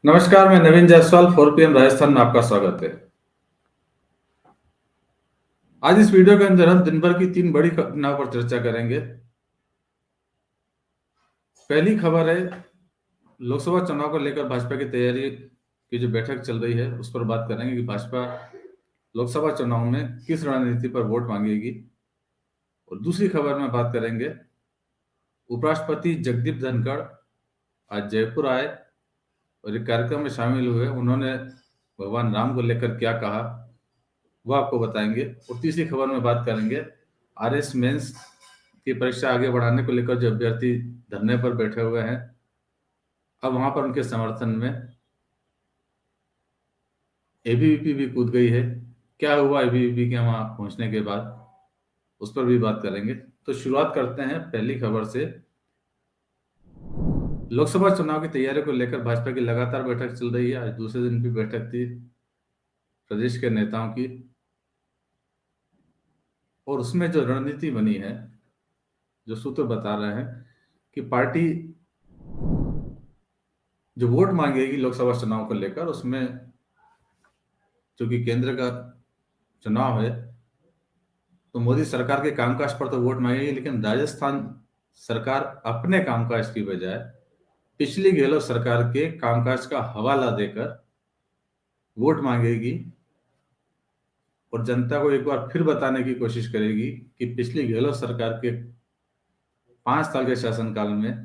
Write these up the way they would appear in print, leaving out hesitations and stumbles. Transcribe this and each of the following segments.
नमस्कार, मैं नवीन जायसवाल 4 PM राजस्थान में आपका स्वागत है। आज इस वीडियो के अंदर हम दिन भर की 3 बड़ी घटनाओं पर चर्चा करेंगे। पहली खबर है लोकसभा चुनाव को लेकर भाजपा की तैयारी की जो बैठक चल रही है उस पर बात करेंगे कि भाजपा लोकसभा चुनाव में किस रणनीति पर वोट मांगेगी। और दूसरी खबर में बात करेंगे उपराष्ट्रपति जगदीप धनखड़ आज जयपुर आए और एक कार्यक्रम में शामिल हुए। उन्होंने भगवान राम को लेकर क्या कहा वो आपको बताएंगे। और तीसरी खबर में बात करेंगे आरएस मेंस की परीक्षा आगे बढ़ाने को लेकर जो अभ्यर्थी धरने पर बैठे हुए हैं, अब वहां पर उनके समर्थन में एबीवीपी भी कूद गई है। क्या हुआ एबीवीपी के वहां पहुंचने के बाद, उस पर भी बात करेंगे। तो शुरुआत करते हैं पहली खबर से। लोकसभा चुनाव की तैयारी को लेकर भाजपा की लगातार बैठक चल रही है। आज दूसरे दिन भी बैठक थी प्रदेश के नेताओं की, और उसमें जो रणनीति बनी है, जो सूत्र बता रहे हैं कि पार्टी जो वोट मांगेगी लोकसभा चुनाव को लेकर, उसमें चूंकि केंद्र का चुनाव है तो मोदी सरकार के कामकाज पर तो वोट मांगेगी, लेकिन राजस्थान सरकार अपने कामकाज की बजाय पिछली गहलोत सरकार के कामकाज का हवाला देकर वोट मांगेगी और जनता को एक बार फिर बताने की कोशिश करेगी कि पिछली गहलोत सरकार के 5 साल के शासनकाल में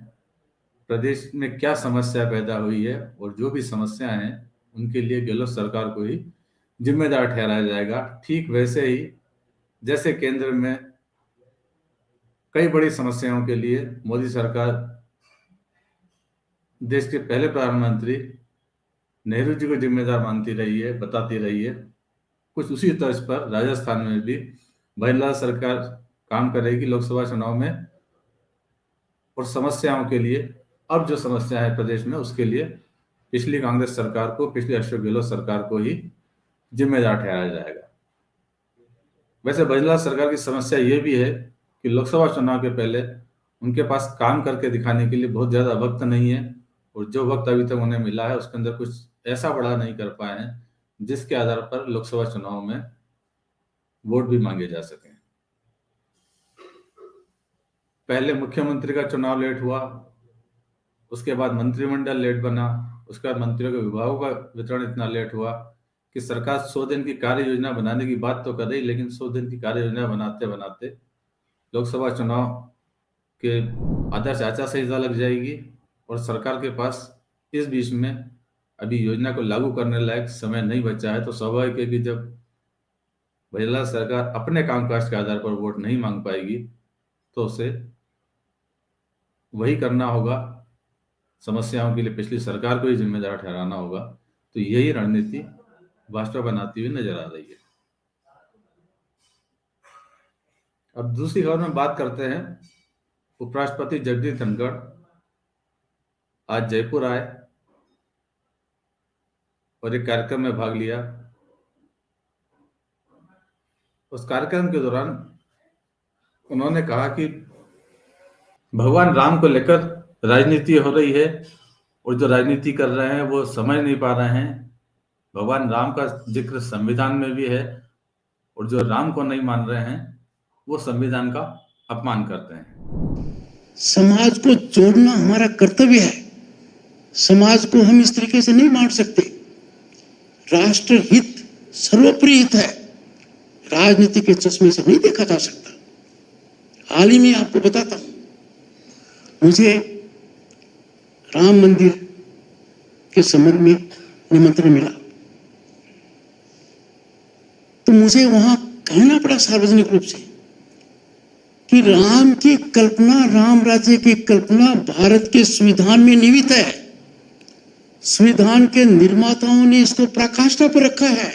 प्रदेश में क्या समस्या पैदा हुई है, और जो भी समस्याएं हैं उनके लिए गहलोत सरकार को ही जिम्मेदार ठहराया जाएगा। ठीक वैसे ही जैसे केंद्र में कई बड़ी समस्याओं के लिए मोदी सरकार देश के पहले प्रधानमंत्री नेहरू जी को जिम्मेदार मानती रही है, बताती रही है, कुछ उसी तर्ज पर राजस्थान में भी भजनलाल सरकार काम करेगी लोकसभा चुनाव में। और समस्याओं के लिए, अब जो समस्या है प्रदेश में, उसके लिए पिछली कांग्रेस सरकार को, पिछली अशोक गहलोत सरकार को ही जिम्मेदार ठहराया जाएगा। वैसे भजनलाल सरकार की समस्या ये भी है कि लोकसभा चुनाव के पहले उनके पास काम करके दिखाने के लिए बहुत ज्यादा वक्त नहीं है, और जो वक्त अभी तक उन्हें मिला है उसके अंदर कुछ ऐसा बड़ा नहीं कर पाए हैं जिसके आधार पर लोकसभा चुनाव में वोट भी मांगे जा सके। पहले मुख्यमंत्री का चुनाव लेट हुआ, उसके बाद मंत्रिमंडल लेट बना, उसके बाद मंत्रियों के विभागों का वितरण इतना लेट हुआ कि सरकार 100 दिन की कार्य योजना बनाने की बात तो कर रही, लेकिन 100 दिन की कार्य योजना बनाते बनाते लोकसभा चुनाव के आदर्श आचार संहिता लग जाएगी और सरकार के पास इस बीच में अभी योजना को लागू करने लायक समय नहीं बचा है। तो स्वाभाविक है कि जब भजनलाल सरकार अपने कामकाज के आधार पर वोट नहीं मांग पाएगी तो उसे वही करना होगा, समस्याओं के लिए पिछली सरकार को ही जिम्मेदार ठहराना होगा। तो यही रणनीति भाजपा बनाती हुई नजर आ रही है। अब दूसरी खबर में बात करते हैं। उपराष्ट्रपति जगदीप धनखड़ आज जयपुर आए और एक कार्यक्रम में भाग लिया। उस कार्यक्रम के दौरान उन्होंने कहा कि भगवान राम को लेकर राजनीति हो रही है, और जो राजनीति कर रहे हैं वो समझ नहीं पा रहे हैं। भगवान राम का जिक्र संविधान में भी है, और जो राम को नहीं मान रहे हैं वो संविधान का अपमान करते हैं। समाज को जोड़ना हमारा कर्तव्य है। समाज को हम इस तरीके से नहीं बांट सकते। राष्ट्र हित सर्वोपरि हित है, राजनीति के चश्मे से नहीं देखा जा सकता। हाल ही में आपको बताता हूं, मुझे राम मंदिर के संबंध में निमंत्रण मिला, तो मुझे वहां कहना पड़ा सार्वजनिक रूप से कि राम की कल्पना, राम राज्य की कल्पना भारत के संविधान में निहित है। संविधान के निर्माताओं ने इसको पराकाष्ठा पर रखा है।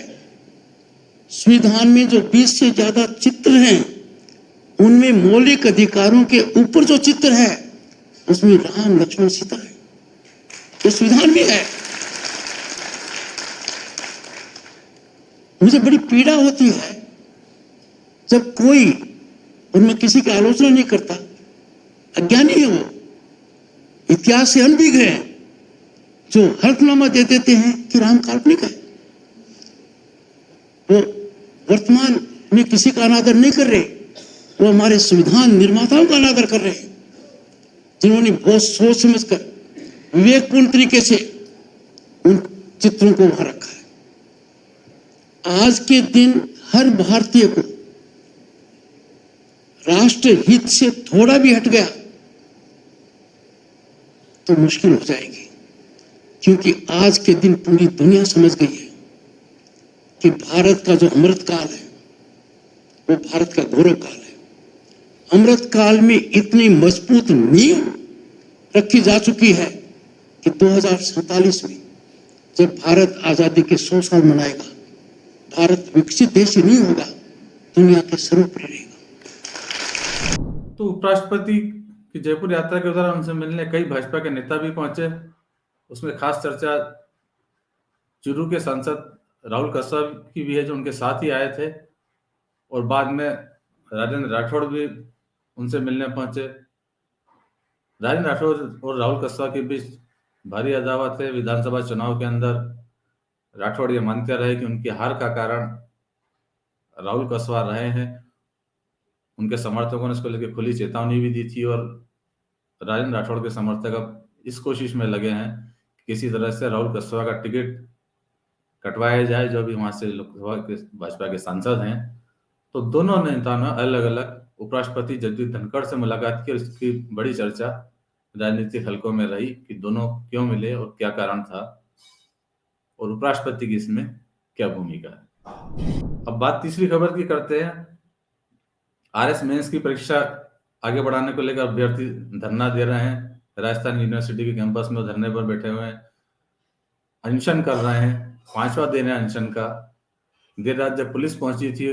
संविधान में जो 20 से ज्यादा चित्र हैं, उनमें मौलिक अधिकारों के ऊपर जो चित्र है उसमें राम, लक्ष्मण, सीता है। तो संविधान में है। मुझे बड़ी पीड़ा होती है जब कोई, और मैं किसी की आलोचना नहीं करता, अज्ञानी है वो, इतिहास से अनभिज्ञ है, जो हल्फनामा दे देते हैं कि राम काल्पनिक है, वो वर्तमान में किसी का अनादर नहीं कर रहे, वो हमारे संविधान निर्माताओं का अनादर कर रहे हैं, जिन्होंने बहुत सोच समझकर विवेकपूर्ण तरीके से उन चित्रों को वहां रखा है। आज के दिन हर भारतीय को राष्ट्र हित से थोड़ा भी हट गया तो मुश्किल हो जाएगी, क्योंकि आज के दिन पूरी दुनिया समझ गई है कि भारत का जो अमृत काल है वो भारत का गौरव काल है। अमृत काल में इतनी मजबूत नींव रखी जा चुकी है कि 2047 में जब भारत आजादी के 100 साल मनाएगा, भारत विकसित देश ही नहीं होगा, दुनिया के सर्वोपरि रहेगा। तो उपराष्ट्रपति की जयपुर यात्रा के दौरान उनसे मिलने कई भाजपा के नेता भी पहुंचे। उसमें खास चर्चा चुरू के सांसद राहुल कसवा की भी है, जो उनके साथ ही आए थे, और बाद में राजेंद्र राठौड़ भी उनसे मिलने पहुंचे। राजेंद्र राठौड़ और राहुल कसवा के बीच भारी अदावत है। विधानसभा चुनाव के अंदर राठौड़ ये मानते रहे कि उनकी हार का कारण राहुल कसवा रहे हैं। उनके समर्थकों ने इसको लेकर खुली चेतावनी भी दी थी, और राजेंद्र राठौड़ के समर्थक अब इस कोशिश में लगे हैं कि किसी तरह से राहुल कसवा का टिकट कटवाया जाए, जो भी वहां से लोकसभा के भाजपा के सांसद हैं। तो दोनों नेताओं ने अलग अलग उपराष्ट्रपति जगदीप धनखड़ से मुलाकात की, और इसकी बड़ी चर्चा राजनीतिक हलकों में रही कि दोनों क्यों मिले और क्या कारण था, और उपराष्ट्रपति की इसमें क्या भूमिका है। अब बात तीसरी खबर की करते हैं। आरएस मेंस की परीक्षा आगे बढ़ाने को लेकर अभ्यर्थी धरना दे रहे हैं। राजस्थान यूनिवर्सिटी के कैंपस में धरने पर बैठे हुए हैं, अनशन कर रहे हैं। 5वां दिन है अनशन का। देर रात जब पुलिस पहुंची थी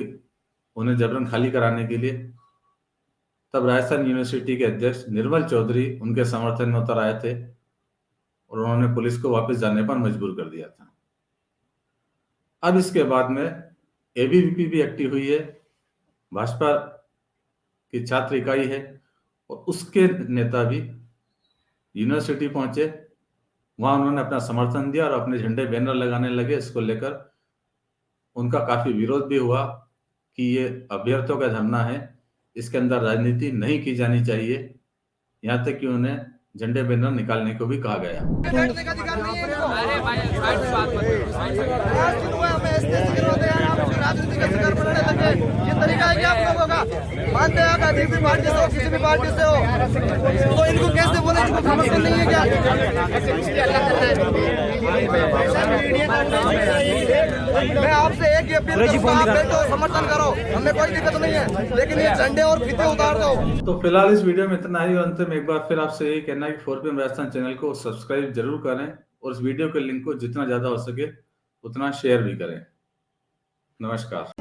उन्हें जबरन खाली कराने के लिए, तब राजस्थान यूनिवर्सिटी के अध्यक्ष निर्मल चौधरी उनके समर्थन में उतर आए थे, और उन्होंने पुलिस को वापस जाने पर मजबूर कर दिया था। अब इसके बाद में एबीवीपी भी एक्टिव हुई है। भाजपा की छात्र इकाई है, और उसके नेता भी यूनिवर्सिटी पहुंचे। वहां उन्होंने अपना समर्थन दिया और अपने झंडे बैनर लगाने लगे। इसको लेकर उनका काफी विरोध भी हुआ कि ये अभ्यर्थियों का धरना है, इसके अंदर राजनीति नहीं की जानी चाहिए। यहाँ तक कि उन्हें झंडे बैनर निकालने को भी कहा गया। मानते हैं अगर किसी पार्टी से हो, किसी भी पार्टी से हो, तो इनको कैसे बोले, इनको समझ नहीं है क्या? मैं आपसे एक ही अपील करूंगा, आप बैठो, समर्थन करो, हमें कोई दिक्कत नहीं है, लेकिन ये झंडे और फीते उतार दो। तो फिलहाल इस वीडियो में इतना ही। अंत में एक बार फिर आपसे यही कहना है कि 4PM राजस्थान चैनल को सब्सक्राइब जरूर करें, और इस वीडियो के लिंक को जितना ज्यादा हो सके उतना शेयर भी करें। नमस्कार।